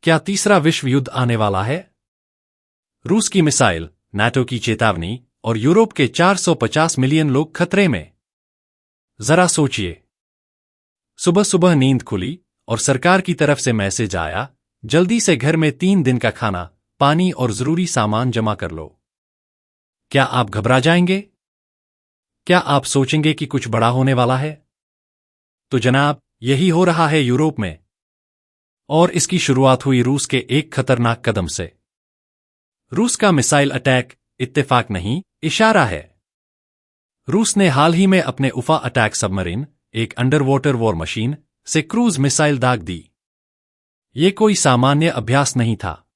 क्या तीसरा विश्व युद्ध आने वाला है? रूस की मिसाइल, नाटो की चेतावनी और यूरोप के 450 मिलियन लोग खतरे में। जरा सोचिए। सुबह सुबह नींद खुली और सरकार की तरफ से मैसेज आया, जल्दी से घर में 3 दिन का खाना, पानी और जरूरी सामान जमा कर लो। क्या आप घबरा जाएंगे? क्या आप सोचेंगे कि कुछ बड़ा होने वाला है? तो जनाब, यही हो रहा है यूरोप में। और इसकी शुरुआत हुई रूस के एक खतरनाक कदम से। रूस का मिसाइल अटैक इत्तेफाक नहीं, इशारा है। रूस ने हाल ही में अपने उफा अटैक सबमरीन, एक अंडर वाटर वॉर मशीन, से क्रूज मिसाइल दाग दी। ये कोई सामान्य अभ्यास नहीं था।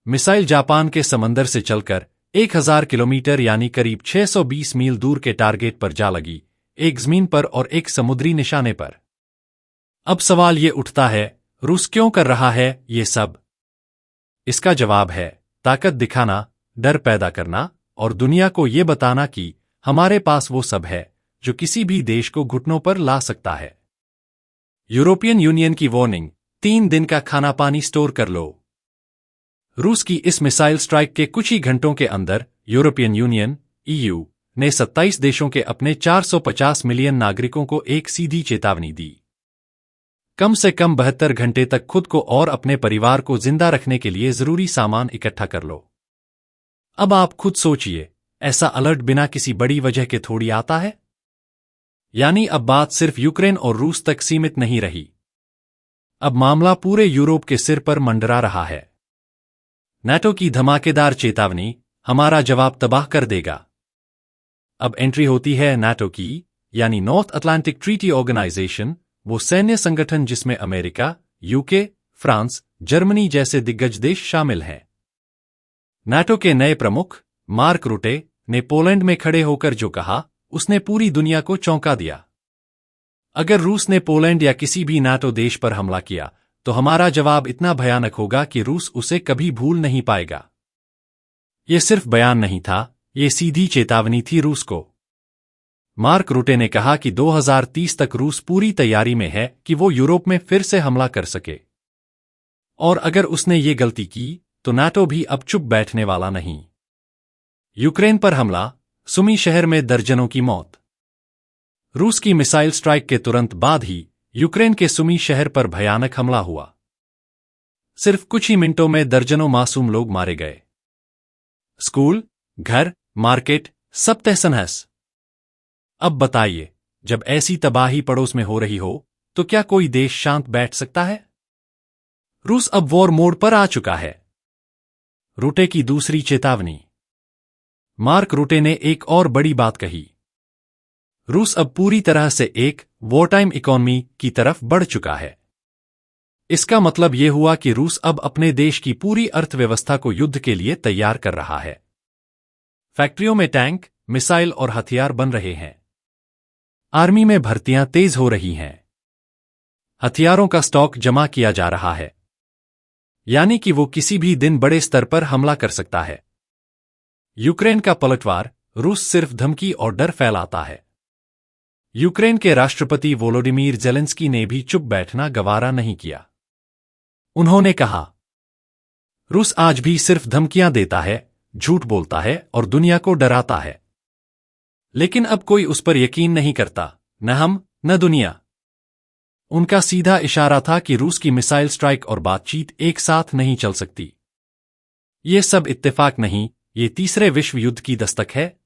मिसाइल जापान के समंदर से चलकर 1000 किलोमीटर यानी करीब 620 मील दूर के टारगेट पर जा लगी, एक जमीन पर और एक समुद्री निशाने पर। अब सवाल ये उठता है, रूस क्यों कर रहा है ये सब? इसका जवाब है ताकत दिखाना, डर पैदा करना और दुनिया को ये बताना कि हमारे पास वो सब है जो किसी भी देश को घुटनों पर ला सकता है। यूरोपियन यूनियन की वार्निंग, 3 दिन का खाना पानी स्टोर कर लो। रूस की इस मिसाइल स्ट्राइक के कुछ ही घंटों के अंदर यूरोपियन यूनियन (EU) ने 27 देशों के अपने 450 मिलियन नागरिकों को एक सीधी चेतावनी दी। कम से कम 72 घंटे तक खुद को और अपने परिवार को जिंदा रखने के लिए जरूरी सामान इकट्ठा कर लो। अब आप खुद सोचिए, ऐसा अलर्ट बिना किसी बड़ी वजह के थोड़ी आता है? यानी अब बात सिर्फ यूक्रेन और रूस तक सीमित नहीं रही। अब मामला पूरे यूरोप के सिर पर मंडरा रहा है। नाटो की धमाकेदार चेतावनी, हमारा जवाब तबाह कर देगा। अब एंट्री होती है नाटो की, यानी नॉर्थ अटलांटिक ट्रीटी ऑर्गेनाइजेशन, वो सैन्य संगठन जिसमें अमेरिका, यूके, फ्रांस, जर्मनी जैसे दिग्गज देश शामिल हैं। नाटो के नए प्रमुख मार्क रुटे ने पोलैंड में खड़े होकर जो कहा, उसने पूरी दुनिया को चौंका दिया। अगर रूस ने पोलैंड या किसी भी नाटो देश पर हमला किया, तो हमारा जवाब इतना भयानक होगा कि रूस उसे कभी भूल नहीं पाएगा। ये सिर्फ बयान नहीं था, ये सीधी चेतावनी थी रूस को। मार्क रुटे ने कहा कि 2030 तक रूस पूरी तैयारी में है कि वो यूरोप में फिर से हमला कर सके। और अगर उसने ये गलती की, तो नाटो भी अब चुप बैठने वाला नहीं। यूक्रेन पर हमला, सुमी शहर में दर्जनों की मौत। रूस की मिसाइल स्ट्राइक के तुरंत बाद ही यूक्रेन के सुमी शहर पर भयानक हमला हुआ। सिर्फ कुछ ही मिनटों में दर्जनों मासूम लोग मारे गए। स्कूल, घर, मार्केट, सब तहस-नहस। अब बताइए, जब ऐसी तबाही पड़ोस में हो रही हो, तो क्या कोई देश शांत बैठ सकता है? रूस अब वॉर मोड पर आ चुका है। रुटे की दूसरी चेतावनी। मार्क रुटे ने एक और बड़ी बात कही। रूस अब पूरी तरह से एक वॉर टाइम इकोनॉमी की तरफ बढ़ चुका है। इसका मतलब यह हुआ कि रूस अब अपने देश की पूरी अर्थव्यवस्था को युद्ध के लिए तैयार कर रहा है। फैक्ट्रियों में टैंक, मिसाइल और हथियार बन रहे हैं। आर्मी में भर्तियां तेज हो रही हैं। हथियारों का स्टॉक जमा किया जा रहा है। यानी कि वो किसी भी दिन बड़े स्तर पर हमला कर सकता है। यूक्रेन का पलटवार, रूस सिर्फ धमकी और डर फैलाता है। यूक्रेन के राष्ट्रपति वोलोडिमीर ज़ेलेंस्की ने भी चुप बैठना गवारा नहीं किया। उन्होंने कहा, रूस आज भी सिर्फ धमकियां देता है, झूठ बोलता है और दुनिया को डराता है। लेकिन अब कोई उस पर यकीन नहीं करता, न हम, न दुनिया। उनका सीधा इशारा था कि रूस की मिसाइल स्ट्राइक और बातचीत एक साथ नहीं चल सकती। ये सब इत्तेफाक नहीं, ये तीसरे विश्व युद्ध की दस्तक है।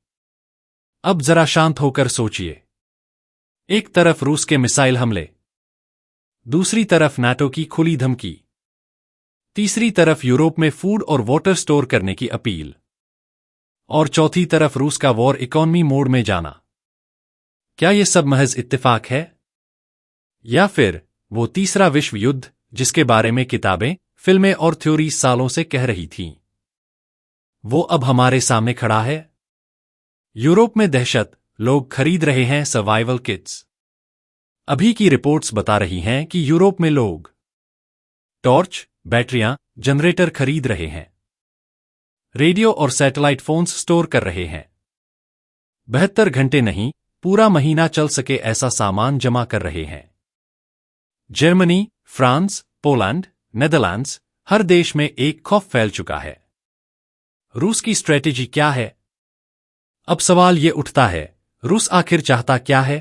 अब जरा शांत होकर सोचिए। एक तरफ रूस के मिसाइल हमले, दूसरी तरफ नाटो की खुली धमकी, तीसरी तरफ यूरोप में फूड और वाटर स्टोर करने की अपील, और चौथी तरफ रूस का वॉर इकोनॉमी मोड में जाना। क्या ये सब महज इत्तेफाक है? या फिर वो तीसरा विश्व युद्ध जिसके बारे में किताबें, फिल्में और थ्योरी सालों से कह रही थीं, वो अब हमारे सामने खड़ा है? यूरोप में दहशत, लोग खरीद रहे हैं सर्वाइवल किट्स। अभी की रिपोर्ट्स बता रही हैं कि यूरोप में लोग टॉर्च, बैटरियां, जनरेटर खरीद रहे हैं। रेडियो और सैटेलाइट फोन्स स्टोर कर रहे हैं। 72 घंटे नहीं, पूरा महीना चल सके ऐसा सामान जमा कर रहे हैं। जर्मनी, फ्रांस, पोलैंड, नेदरलैंड्स, हर देश में एक खौफ फैल चुका है। रूस की स्ट्रेटेजी क्या है? अब सवाल ये उठता है, रूस आखिर चाहता क्या है?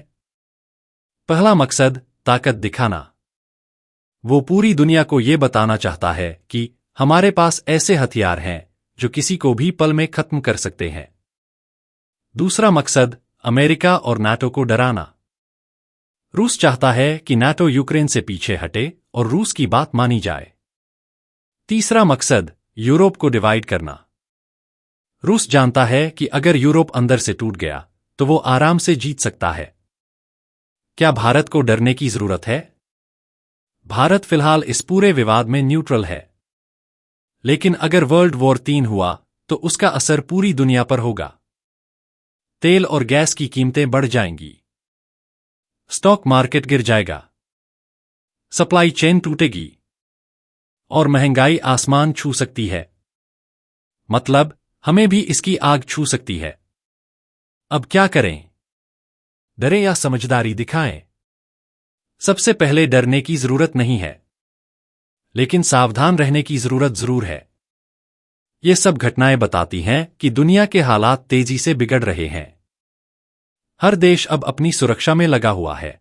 पहला मकसद, ताकत दिखाना। वो पूरी दुनिया को ये बताना चाहता है कि हमारे पास ऐसे हथियार हैं जो किसी को भी पल में खत्म कर सकते हैं। दूसरा मकसद, अमेरिका और नाटो को डराना। रूस चाहता है कि नाटो यूक्रेन से पीछे हटे और रूस की बात मानी जाए। तीसरा मकसद, यूरोप को डिवाइड करना। रूस जानता है कि अगर यूरोप अंदर से टूट गया तो वो आराम से जीत सकता है। क्या भारत को डरने की जरूरत है? भारत फिलहाल इस पूरे विवाद में न्यूट्रल है। लेकिन अगर वर्ल्ड वॉर 3 हुआ तो उसका असर पूरी दुनिया पर होगा। तेल और गैस की कीमतें बढ़ जाएंगी। स्टॉक मार्केट गिर जाएगा। सप्लाई चेन टूटेगी। और महंगाई आसमान छू सकती है। मतलब, हमें भी इसकी आग छू सकती है। अब क्या करें? डरे या समझदारी दिखाएं? सबसे पहले डरने की जरूरत नहीं है, लेकिन सावधान रहने की जरूरत जरूर है। ये सब घटनाएं बताती हैं कि दुनिया के हालात तेजी से बिगड़ रहे हैं। हर देश अब अपनी सुरक्षा में लगा हुआ है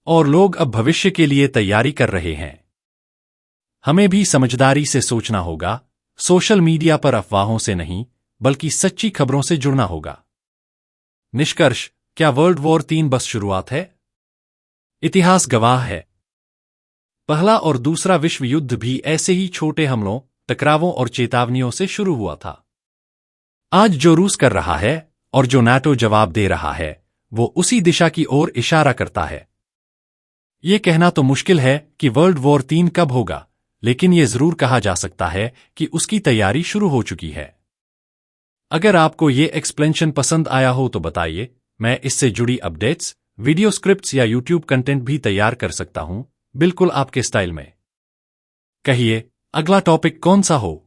और लोग अब भविष्य के लिए तैयारी कर रहे हैं। हमें भी समझदारी से सोचना होगा, सोशल मीडिया पर अफवाहों से नहीं बल्कि सच्ची खबरों से जुड़ना होगा। निष्कर्ष, क्या वर्ल्ड वॉर 3 बस शुरुआत है? इतिहास गवाह है। पहला और दूसरा विश्व युद्ध भी ऐसे ही छोटे हमलों, टकरावों और चेतावनियों से शुरू हुआ था। आज जो रूस कर रहा है और जो नाटो जवाब दे रहा है, वो उसी दिशा की ओर इशारा करता है। ये कहना तो मुश्किल है कि वर्ल्ड वॉर 3 कब होगा, लेकिन ये जरूर कहा जा सकता है कि उसकी तैयारी शुरू हो चुकी है। अगर आपको ये एक्सप्लेनेशन पसंद आया हो तो बताइए, मैं इससे जुड़ी अपडेट्स, वीडियो स्क्रिप्ट्स या यूट्यूब कंटेंट भी तैयार कर सकता हूं, बिल्कुल आपके स्टाइल में। कहिए, अगला टॉपिक कौन सा हो?